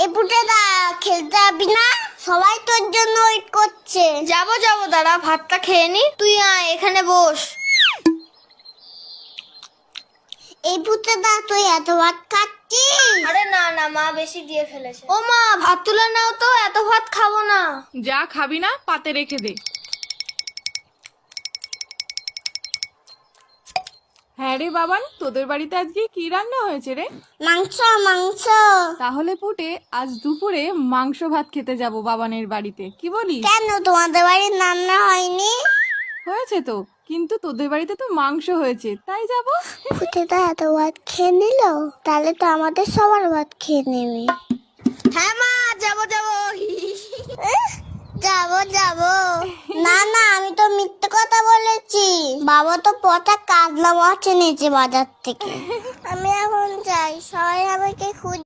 এ পুটেদা খেলতে যাবি না? সবাই তোর জন্য ওয়েট করছে। যাবো দাঁড়া, ভাতটা খেয়ে নি। তুই আয়, এখানে বস। এই পুটেদা তুই এত ভাত খাচ্ছিস? আরে না মা বেশি দিয়ে ফেলেছে। ও মা, ভাত তুলে নাও তো, এত ভাত খাবো না। যা খাবি না পাতে রেখে দে। হ্যাঁ রে বাবান, তোদের বাড়িতে আজকে কি রান্না হয়েছে রে? মাংস মাংস। তাহলে পুটে আজ দুপুরে মাংস ভাত খেতে যাব বাবানের বাড়িতে, কি বলিস? কেন তোমাদের বাড়ির রান্না হয়নি? হয়েছে তো, কিন্তু তোদের বাড়িতে তো মাংস হয়েছে, তাই যাব। পুটেদা এত ভাত খেয়ে নিল, তাহলে তো আমাদের সবার ভাত খেয়ে নেবে। হ্যাঁ মা, যাবো যাবো। না আমি তো মিথ্যে কথা বলেছি। বাবা তো পচা কাতলা মাছ এনেছে বাজার থেকে। আমি এখন যাই, সবাই আমাকে খুঁজ